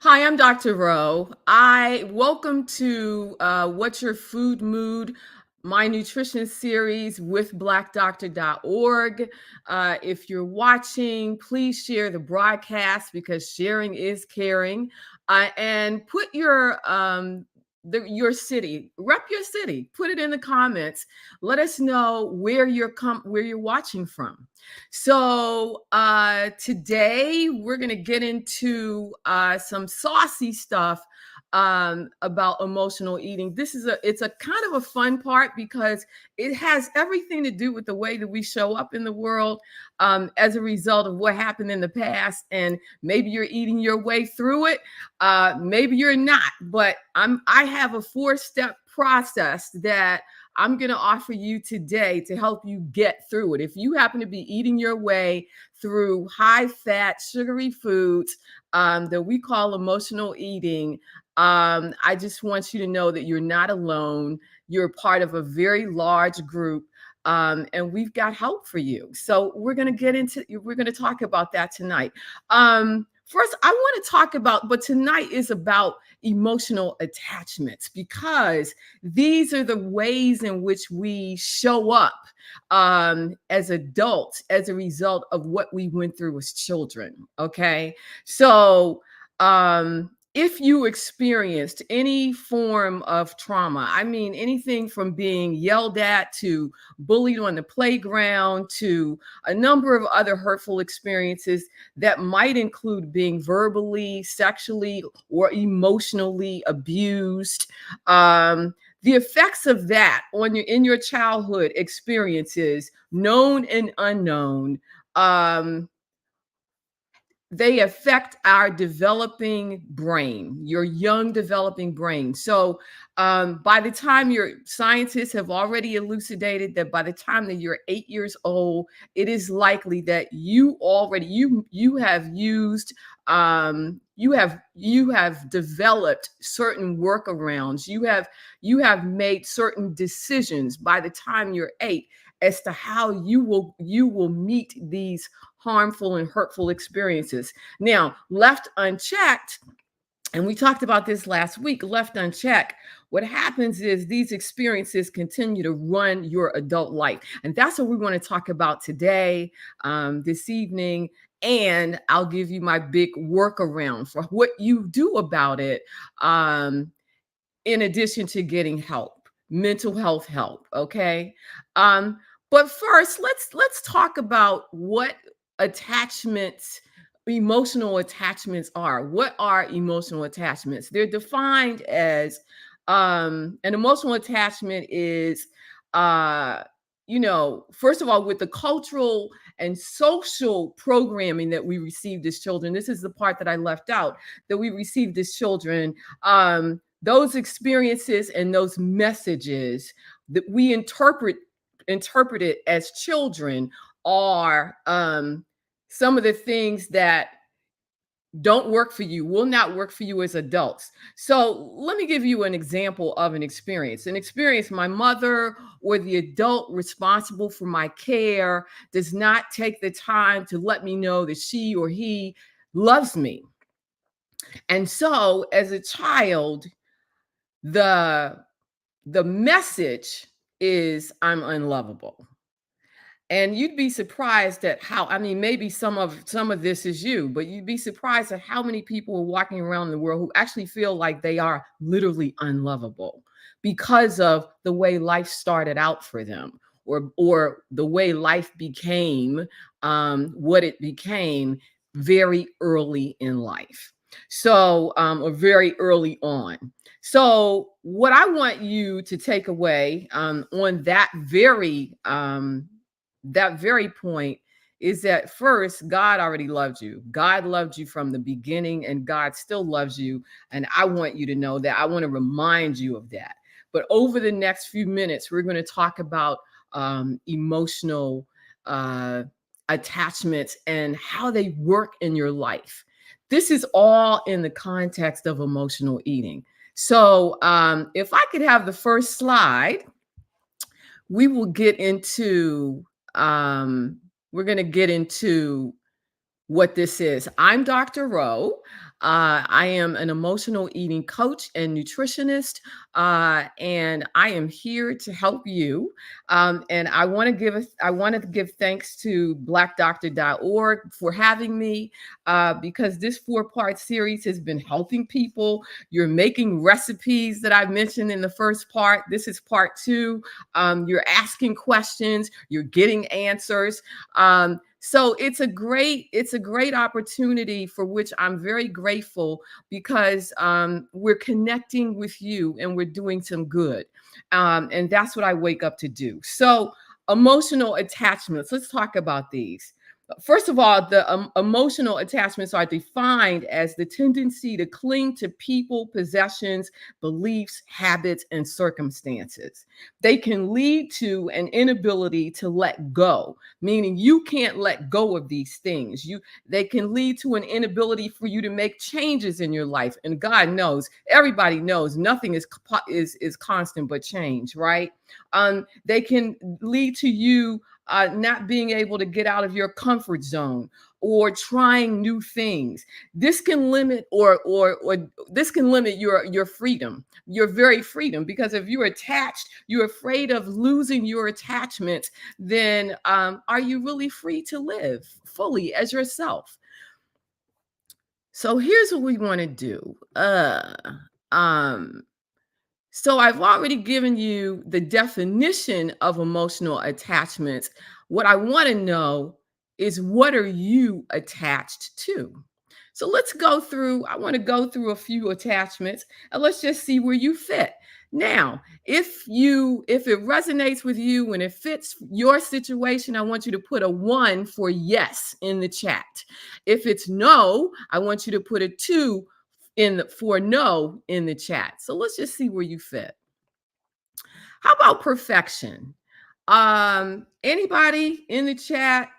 Hi, I'm Dr. Rowe. I welcome to What's Your Food Mood, my nutrition series with blackdoctor.org. If you're watching, please share the broadcast because sharing is caring. And put your city, rep your city, put it in the comments. Let us know where you're watching from. So today we're going to get into some saucy stuff about emotional eating. It's a kind of a fun part because it has everything to do with the way that we show up in the world as a result of what happened in the past. And maybe you're eating your way through it, maybe you're not. But I have a 4-step process that I'm going to offer you today to help you get through it. If you happen to be eating your way through high fat, sugary foods that we call emotional eating, I just want you to know that you're not alone. You're part of a very large group. And we've got help for you. So we're going to talk about that tonight. First, I want to talk about, but tonight is about emotional attachments because these are the ways in which we show up as adults as a result of what we went through as children. Okay. So, if you experienced any form of trauma, I mean, anything from being yelled at to bullied on the playground to a number of other hurtful experiences that might include being verbally, sexually, or emotionally abused, the effects of that on your in your childhood experiences, known and unknown, um, they affect our developing brain, your young developing brain. So, by the time your scientists have already elucidated that by the time that you're 8 years old, it is likely that you have used you have developed certain workarounds. You have made certain decisions by the time you're 8 as to how you will meet these harmful and hurtful experiences. Now, left unchecked, and we talked about this last week, left unchecked, what happens is these experiences continue to run your adult life. And that's what we want to talk about today, this evening. And I'll give you my big workaround for what you do about it, in addition to getting help, mental health help. Okay. Um, but first, let's talk about what attachments, emotional attachments are. What are emotional attachments? They're defined as an emotional attachment is first of all, with the cultural and social programming that we received as children. This is the part that I left out, that we received as children. Those experiences and those messages that we interpreted as children are some of the things that don't work for you, will not work for you as adults. So let me give you an example of an experience. An experience: my mother or the adult responsible for my care does not take the time to let me know that she or he loves me. And so as a child, the the message is I'm unlovable. And you'd be surprised at how, I mean, maybe some of this is you, but you'd be surprised at how many people are walking around the world who actually feel like they are literally unlovable because of the way life started out for them, or the way life became what it became very early in life. So, or very early on. So, what I want you to take away on that very point is that first, God already loved you. God loved you from the beginning, and God still loves you. And I want you to know that. I want to remind you of that. But over the next few minutes, we're going to talk about emotional uh, attachments and how they work in your life. This is all in the context of emotional eating. So, if I could have the first slide, we will get into we're going to get into what this is. I'm Dr. Rowe. I am an emotional eating coach and nutritionist, and I am here to help you. And I want to give thanks to blackdoctor.org for having me, because this four-part series has been helping people. You're making recipes that I mentioned in the first part. This is part two. You're asking questions, you're getting answers. So it's a great opportunity for which I'm very grateful, because we're connecting with you and we're doing some good. And that's what I wake up to do. So emotional attachments, let's talk about these. First of all, the emotional attachments are defined as the tendency to cling to people, possessions, beliefs, habits, and circumstances. They can lead to an inability to let go, meaning you can't let go of these things. They can lead to an inability for you to make changes in your life. And God knows, everybody knows, nothing is constant but change, right? They can lead to you not being able to get out of your comfort zone or trying new things. This can limit or this can limit your freedom, your very freedom, because if you're attached, you're afraid of losing your attachment, then are you really free to live fully as yourself? So here's what we want to do. Um so I've already given you the definition of emotional attachments. What I want to know is, what are you attached to? So I want to go through a few attachments, and let's just see where you fit. Now, if it resonates with you and it fits your situation, I want you to put a 1 for yes in the chat. If it's no, I want you to put a 2 for no in the chat. So let's just see where you fit. How about perfection? Anybody in the chat,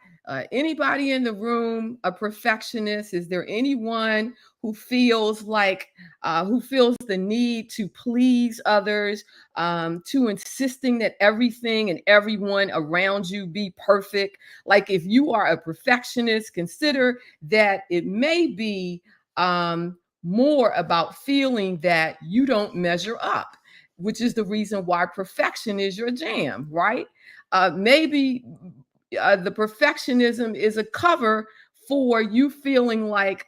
anybody in the room, a perfectionist? Is there anyone who feels the need to please others, to insisting that everything and everyone around you be perfect? Like, if you are a perfectionist, consider that it may be more about feeling that you don't measure up, which is the reason why perfection is your jam, right? Maybe the perfectionism is a cover for you feeling like,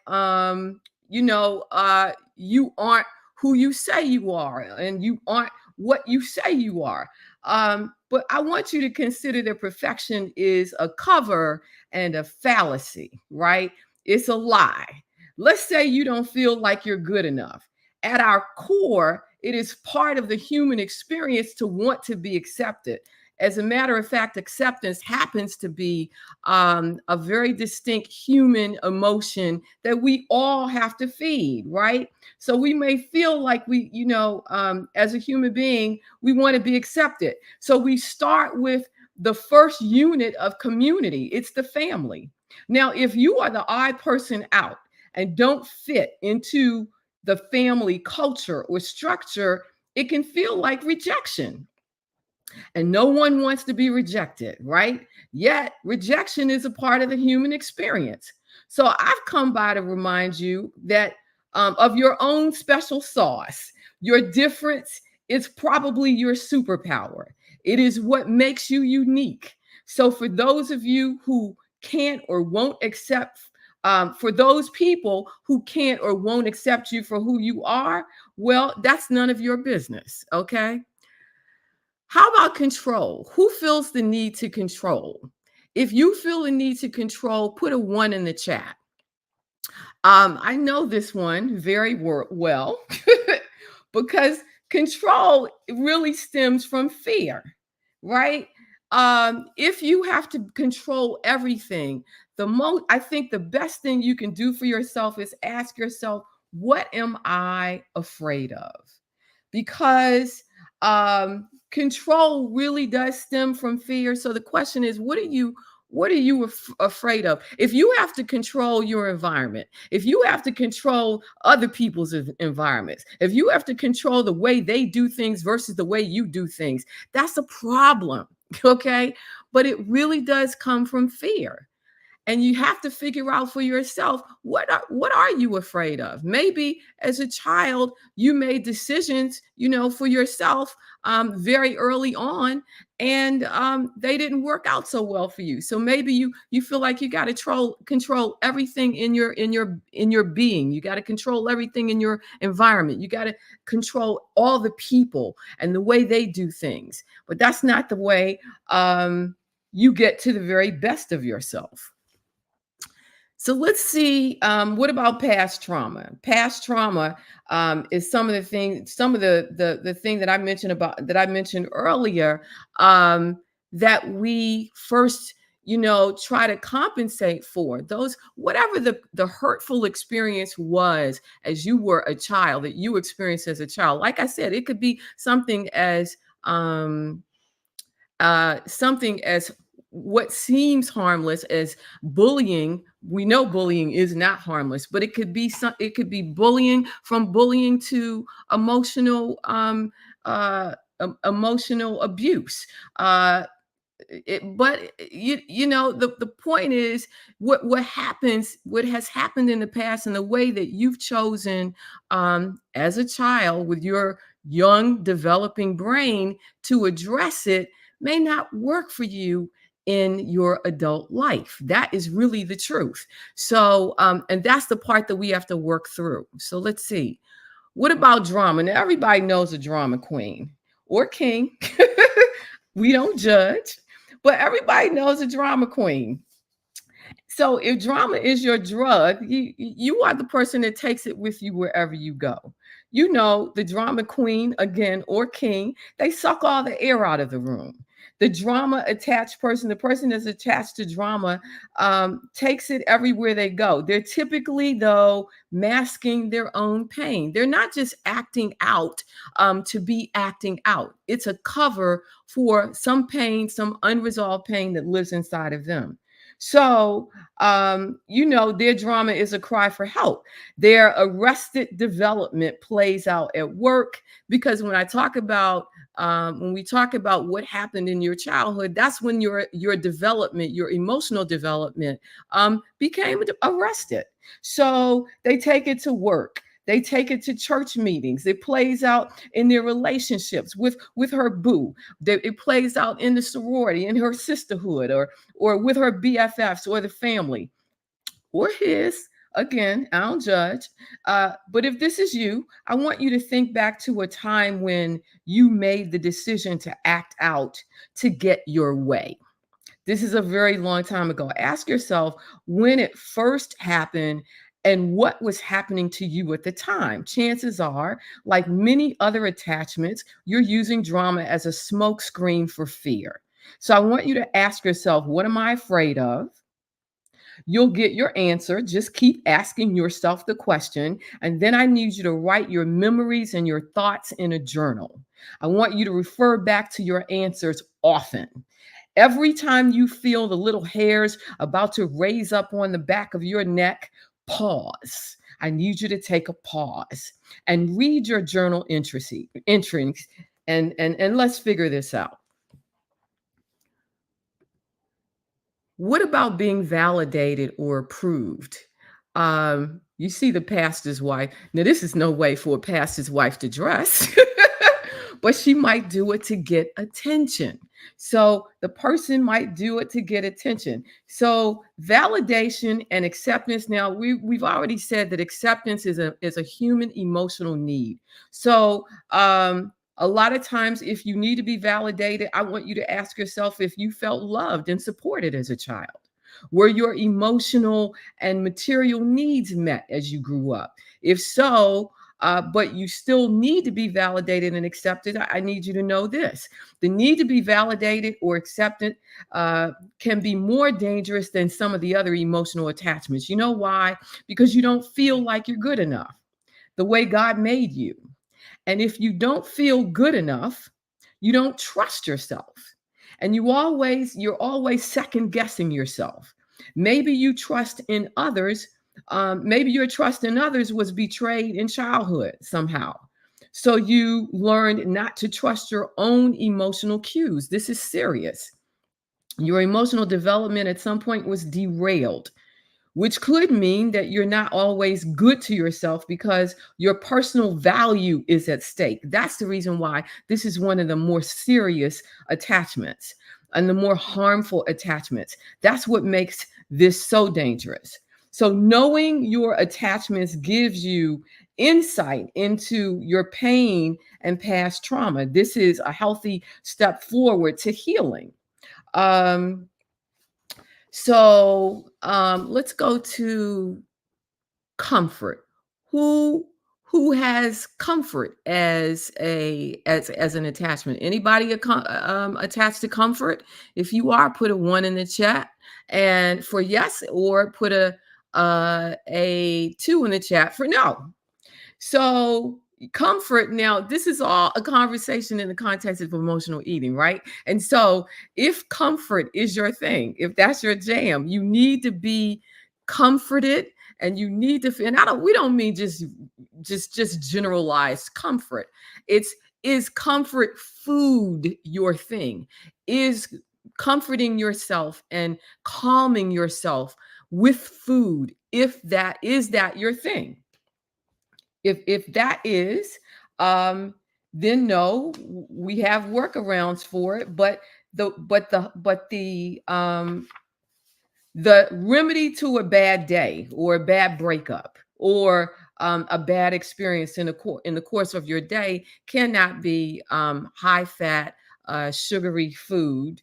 you aren't who you say you are, and you aren't what you say you are. But I want you to consider that perfection is a cover and a fallacy, right? It's a lie. Let's say you don't feel like you're good enough. At our core, it is part of the human experience to want to be accepted. As a matter of fact, acceptance happens to be a very distinct human emotion that we all have to feed, right? So we may feel like as a human being, we want to be accepted. So we start with the first unit of community, it's the family. Now, if you are the odd person out and don't fit into the family culture or structure, it can feel like rejection. And no one wants to be rejected, right? Yet, rejection is a part of the human experience. So I've come by to remind you that of your own special sauce. Your difference is probably your superpower. It is what makes you unique. So for those of you who can't or won't accept, for those people who can't or won't accept you for who you are, well, that's none of your business, okay? How about control? Who feels the need to control? If you feel the need to control, put a 1 in the chat. I know this one very well because control really stems from fear, right? If you have to control everything, I think the best thing you can do for yourself is ask yourself, what am I afraid of? Because control really does stem from fear. So the question is, what are you afraid of? If you have to control your environment, if you have to control other people's environments, if you have to control the way they do things versus the way you do things, that's a problem. Okay. But it really does come from fear. And you have to figure out for yourself, what are you afraid of? Maybe as a child you made decisions, for yourself, very early on, and they didn't work out so well for you. So maybe you feel like you got to control everything in your being. You got to control everything in your environment. You got to control all the people and the way they do things. But that's not the way you get to the very best of yourself. So let's see. What about past trauma? Past trauma is some of the thing that I mentioned earlier, um, that we first, try to compensate for those, whatever the hurtful experience was as you were a child, that you experienced as a child. Like I said, it could be um, something as what seems harmless as bullying. We know bullying is not harmless, but it could be bullying, from bullying to emotional abuse. uh but the point is, what has happened in the past, and the way that you've chosen, as a child, with your young developing brain, to address it, may not work for you in your adult life. That is really the truth. So and that's the part that we have to work through. So let's see. What about drama? Now, everybody knows a drama queen or king. We don't judge, but everybody knows a drama queen. So if drama is your drug, you are the person that takes it with you wherever you go. The drama queen, again, or king, they suck all the air out of the room. The drama attached person, the person that's attached to drama, takes it everywhere they go. They're typically, though, masking their own pain. They're not just acting out, to be acting out. It's a cover for some pain, some unresolved pain that lives inside of them. So, their drama is a cry for help. Their arrested development plays out at work, because when we talk about what happened in your childhood, that's when your development, your emotional development, became arrested. So they take it to work. They take it to church meetings. It plays out in their relationships with her boo. It plays out in the sorority, in her sisterhood, or with her BFFs, or the family, or his. Again, I don't judge. But if this is you, I want you to think back to a time when you made the decision to act out to get your way. This is a very long time ago. Ask yourself when it first happened and what was happening to you at the time. Chances are, like many other attachments, you're using drama as a smokescreen for fear. So I want you to ask yourself, what am I afraid of? You'll get your answer. Just keep asking yourself the question. And then I need you to write your memories and your thoughts in a journal. I want you to refer back to your answers often. Every time you feel the little hairs about to raise up on the back of your neck, pause. I need you to take a pause and read your journal entries, and let's figure this out. What about being validated or approved? You see the pastor's wife. Now, this is no way for a pastor's wife to dress, but she might do it to get attention. So the person might do it to get attention. So validation and acceptance. Now, we've already said that acceptance is a human emotional need. So a lot of times, if you need to be validated, I want you to ask yourself if you felt loved and supported as a child. Were your emotional and material needs met as you grew up? If so, but you still need to be validated and accepted, I need you to know this. The need to be validated or accepted can be more dangerous than some of the other emotional attachments. You know why? Because you don't feel like you're good enough the way God made you. And if you don't feel good enough, you don't trust yourself. And you're always second guessing yourself. Maybe you trust in others. Maybe your trust in others was betrayed in childhood somehow. So you learned not to trust your own emotional cues. This is serious. Your emotional development at some point was derailed, which could mean that you're not always good to yourself because your personal value is at stake. That's the reason why this is one of the more serious attachments and the more harmful attachments. That's what makes this so dangerous. So, knowing your attachments gives you insight into your pain and past trauma. This is a healthy step forward to healing. Um, let's go to comfort. Who who has comfort as as an attachment? Anybody attached to comfort? If you are, put a one in the chat, and for yes, or put a two in the chat for no. So, comfort now, this is all a conversation in the context of emotional eating, right? And so, if comfort is your thing, if that's your jam, you need to be comforted and you need to feel, and we don't mean just generalized comfort. It's, is comfort food your thing? Is comforting yourself and calming yourself with food, if that your thing? If that is, um, then no, we have workarounds for it. But the remedy to a bad day or a bad breakup or a bad experience in the course of your day cannot be high fat, sugary food.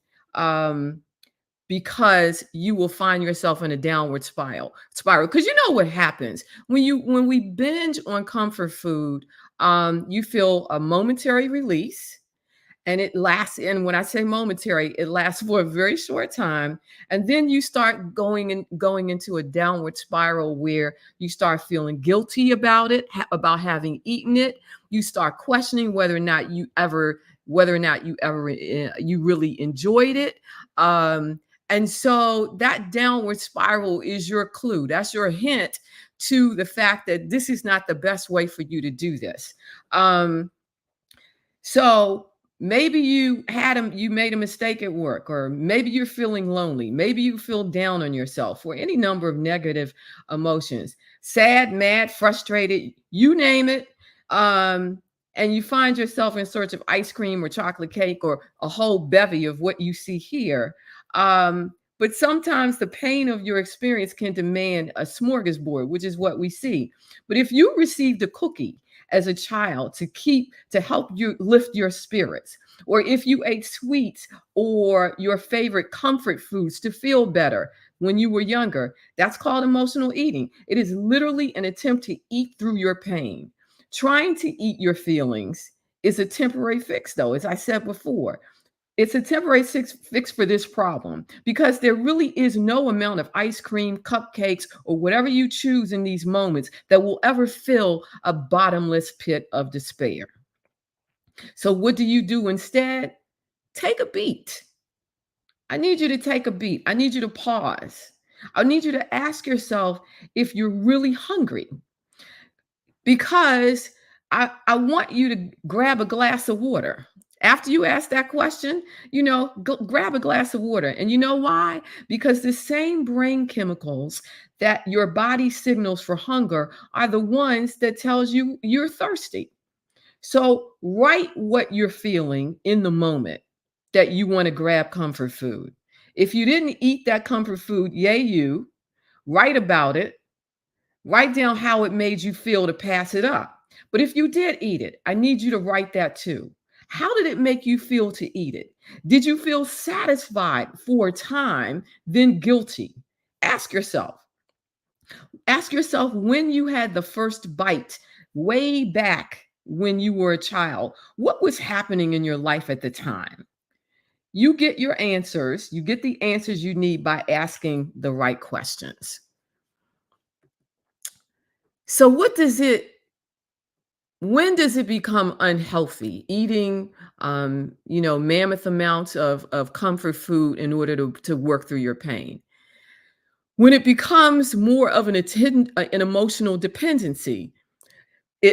Because you will find yourself in a downward spiral, because you know what happens when we binge on comfort food. You feel a momentary release, and it lasts, and when I say momentary, it lasts for a very short time, and then you start going into a downward spiral where you start feeling guilty about it, about having eaten it. You start questioning whether or not you really enjoyed it. And so that downward spiral is your clue. That's your hint to the fact that this is not the best way for you to do this. Um, so maybe you made a mistake at work, or maybe you're feeling lonely, maybe you feel down on yourself, or any number of negative emotions, sad, mad, frustrated, you name it. Um, and you find yourself in search of ice cream or chocolate cake or a whole bevy of what you see here. But sometimes the pain of your experience can demand a smorgasbord, which is what we see. But if you received a cookie as a child to help you lift your spirits, or if you ate sweets or your favorite comfort foods to feel better when you were younger, that's called emotional eating. It is literally an attempt to eat through your pain. Trying to eat your feelings is a temporary fix, though, as I said before. It's a temporary fix for this problem, because there really is no amount of ice cream, cupcakes, or whatever you choose in these moments that will ever fill a bottomless pit of despair. So, what do you do instead? Take a beat. I need you to take a beat. I need you to pause. I need you to ask yourself if you're really hungry, because I want you to grab a glass of water. After you ask that question, grab a glass of water. And you know why? Because the same brain chemicals that your body signals for hunger are the ones that tells you you're thirsty. So write what you're feeling in the moment that you want to grab comfort food. If you didn't eat that comfort food, yay you, write about it. Write down how it made you feel to pass it up. But if you did eat it, I need you to write that too. How did it make you feel to eat it? Did you feel satisfied for a time, then guilty? Ask yourself. Ask yourself when you had the first bite, way back when you were a child, what was happening in your life at the time? You get your answers, you get the answers you need by asking the right questions. So, when does it become unhealthy eating mammoth amounts of comfort food in order to work through your pain? When it becomes more of an emotional dependency,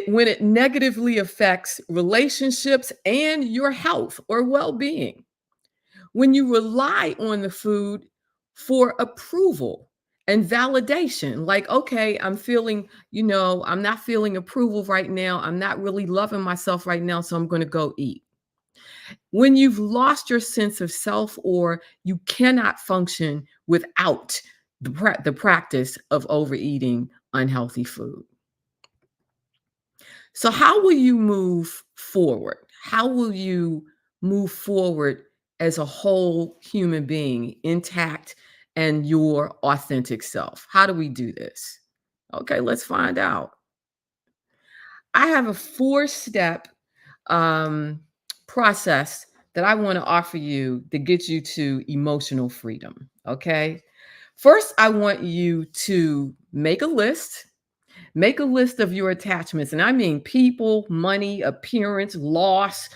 when it negatively affects relationships and your health or well-being, When you rely on the food for approval and validation, like, okay, I'm feeling, I'm not feeling approval right now. I'm not really loving myself right now. So I'm going to go eat. When you've lost your sense of self, or you cannot function without the practice of overeating unhealthy food. So, how will you move forward? How will you move forward as a whole human being, intact and your authentic self? How do we do this? Okay, let's find out. I have a 4-step um, process that I want to offer you to get you to emotional freedom. Okay. First, I want you to make a list. Make a list of your attachments, and I mean people, money, appearance, loss,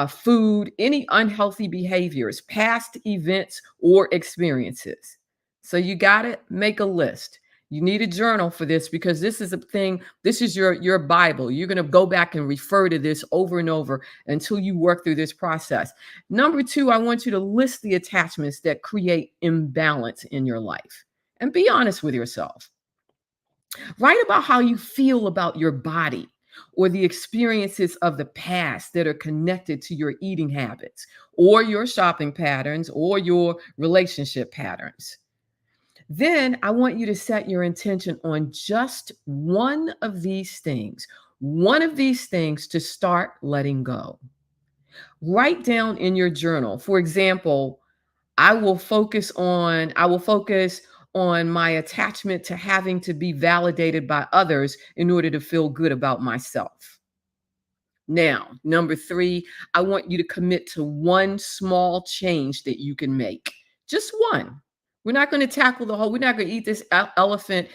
food, any unhealthy behaviors, past events or experiences. So you got it. Make a list. You need a journal for this, because this is a thing. This is your Bible. You're going to go back and refer to this over and over until you work through this process. Number 2, I want you to list the attachments that create imbalance in your life, and be honest with yourself. Write about how you feel about your body, or the experiences of the past that are connected to your eating habits, or your shopping patterns, or your relationship patterns. Then I want you to set your intention on just one of these things to start letting go. Write down in your journal. For example, I will focus on my attachment to having to be validated by others in order to feel good about myself. Now, number 3, I want you to commit to one small change that you can make. Just one. We're not going to tackle the whole, we're not going to eat this elephant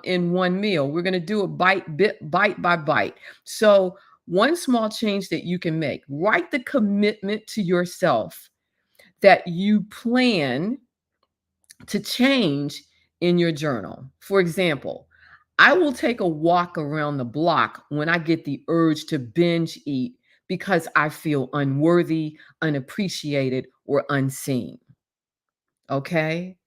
in one meal. We're going to do it bite by bite. So, one small change that you can make. Write the commitment to yourself that you plan to change in your journal. For example, I will take a walk around the block when I get the urge to binge eat because I feel unworthy, unappreciated, or unseen. Okay.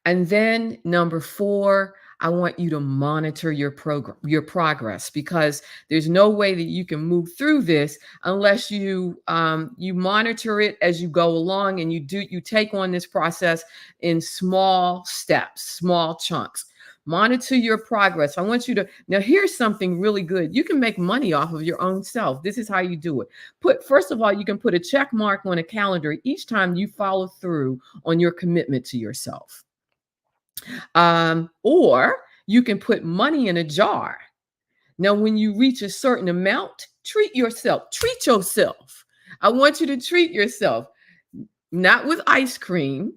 And then number 4, I want you to monitor your progress, because there's no way that you can move through this unless you monitor it as you go along, and you take on this process in small steps, small chunks. Monitor your progress. I want you to, now here's something really good. You can make money off of your own self. This is how you do it. First of all, you can put a check mark on a calendar each time you follow through on your commitment to yourself. Or you can put money in a jar. Now, when you reach a certain amount, treat yourself. Treat yourself. I want you to treat yourself, not with ice cream,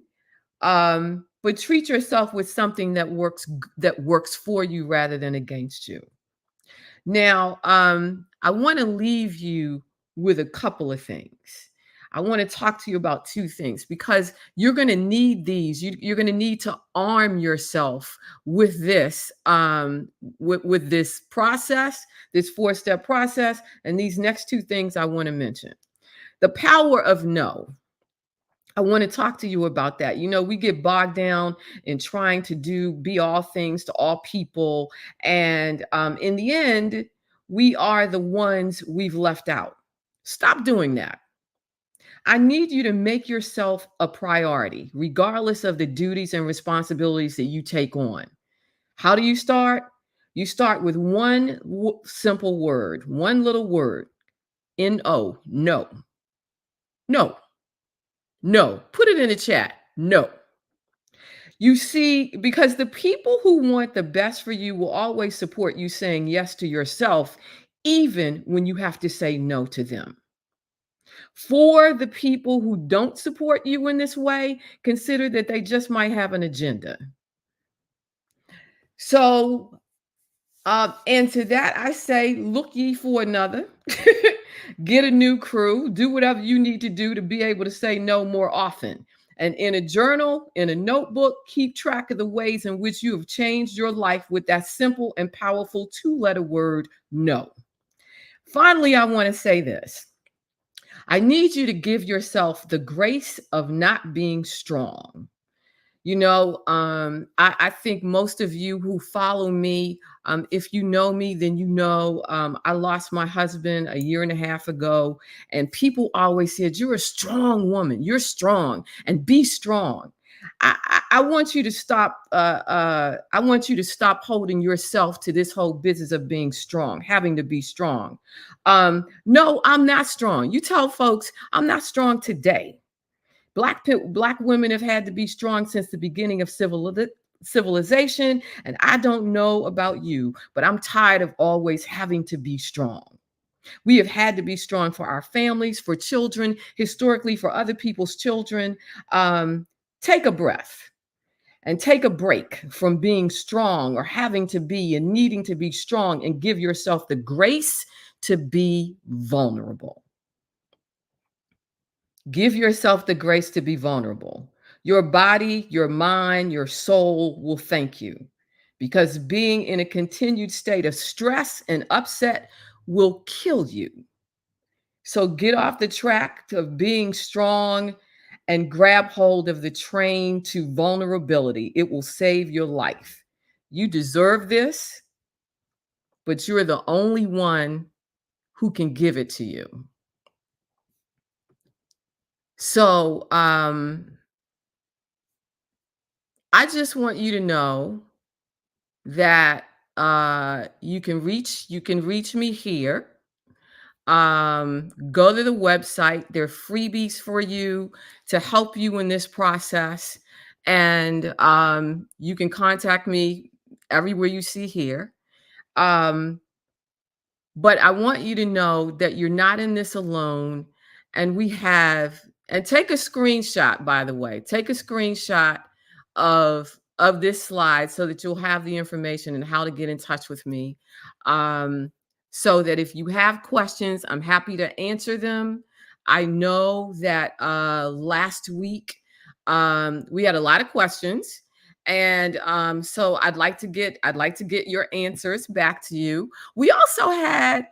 but treat yourself with something that works for you rather than against you. Now, I want to leave you with a couple of things. I want to talk to you about 2 things, because you're going to need these. You're going to need to arm yourself with this, with this process, this 4-step process, and these next 2 things I want to mention. The power of no. I want to talk to you about that. We get bogged down in trying to be all things to all people. And in the end, we are the ones we've left out. Stop doing that. I need you to make yourself a priority, regardless of the duties and responsibilities that you take on. How do you start? You start with one simple word, one little word. N-O, no. No. No. Put it in the chat. No. You see, because the people who want the best for you will always support you saying yes to yourself, even when you have to say no to them. For the people who don't support you in this way, consider that they just might have an agenda. So, and to that I say, look ye for another. Get a new crew. Do whatever you need to do to be able to say no more often. And in a journal, in a notebook, keep track of the ways in which you have changed your life with that simple and powerful 2-letter word, no. Finally, I want to say this. I need you to give yourself the grace of not being strong. I think most of you who follow me, if you know me, then you know I lost my husband a year and a half ago, and people always said, "You're a strong woman. You're strong, and be strong." I want you to stop. I want you to stop holding yourself to this whole business of being strong, having to be strong. No, I'm not strong. You tell folks I'm not strong today. Black women have had to be strong since the beginning of civilization. And I don't know about you, but I'm tired of always having to be strong. We have had to be strong for our families, for children, historically for other people's children. Um, take a breath and take a break from being strong or having to be and needing to be strong, and give yourself the grace to be vulnerable. Give yourself the grace to be vulnerable. Your body, your mind, your soul will thank you, because being in a continued state of stress and upset will kill you. So get off the track of being strong and grab hold of the train to vulnerability. It will save your life. You deserve this, but you're the only one who can give it to you. So, I just want you to know that you can reach me here. Go to the website. There are freebies for you to help you in this process, and you can contact me everywhere you see here. Um, but I want you to know that you're not in this alone. And take a screenshot, by the way. Take a screenshot of this slide so that you'll have the information and how to get in touch with me. Um, so that if you have questions, I'm happy to answer them. I know that last week we had a lot of questions. And so I'd like to get your answers back to you. We also had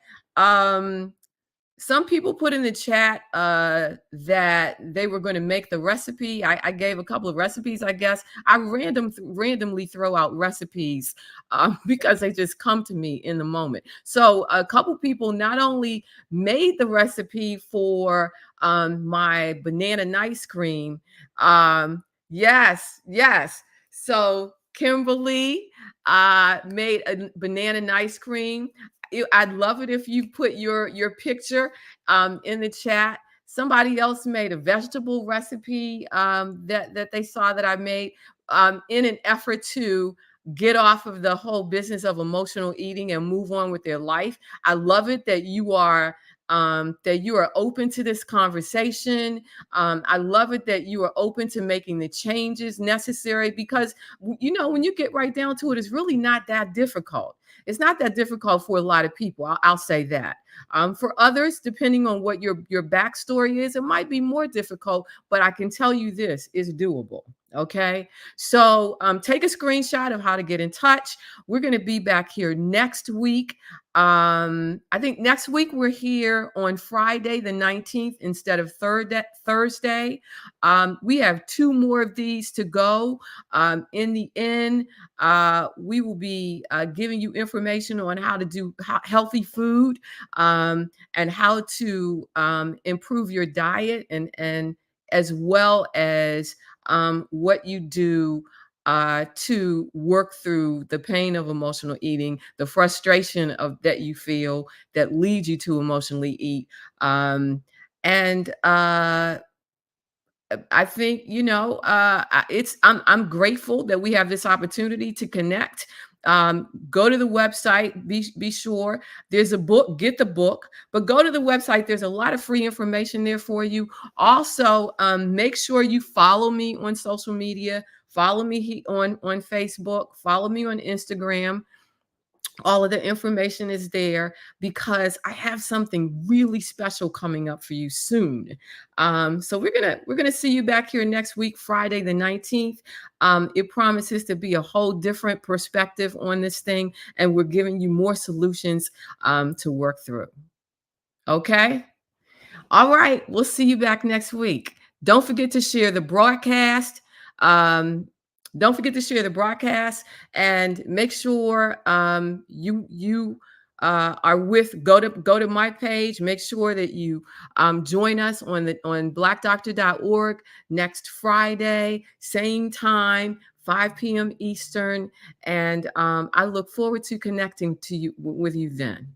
some people put in the chat that they were going to make the recipe. I gave a couple of recipes, I guess. I randomly throw out recipes because they just come to me in the moment. So a couple people not only made the recipe for my banana nice cream. Yes, yes. So Kimberly made a banana nice cream. I'd love it if you put your picture in the chat. Somebody else made a vegetable recipe that they saw that I made in an effort to get off of the whole business of emotional eating and move on with their life. I love it that you are open to this conversation. I love it that you are open to making the changes necessary, because when you get right down to it, it's really not that difficult. It's not that difficult for a lot of people. I'll say that. For others, depending on what your backstory is, it might be more difficult. But I can tell you this is doable. Okay. So take a screenshot of how to get in touch. We're going to be back here next week. I think next week we're here on Friday the 19th instead of Thursday. We have 2 more of these to go. In the end, we will be giving you information on how to do healthy food, and how to improve your diet, and as well as what you do to work through the pain of emotional eating, the frustration of that you feel that leads you to emotionally eat. And I think I'm grateful that we have this opportunity to connect. Go to the website. Be sure there's a book. Get the book, but go to the website. There's a lot of free information there for you. Also, make sure you follow me on social media. Follow me on Facebook. Follow me on Instagram. All of the information is there, because I have something really special coming up for you soon. So we're gonna see you back here next week, Friday the 19th. It promises to be a whole different perspective on this thing, and we're giving you more solutions to work through. Okay. All right, we'll see you back next week. Don't forget to share the broadcast. Um, don't forget to share the broadcast and make sure you are with go to my page. Make sure that you join us on blackdoctor.org next Friday, same time, 5 p.m. Eastern, and I look forward to connecting to you with you then.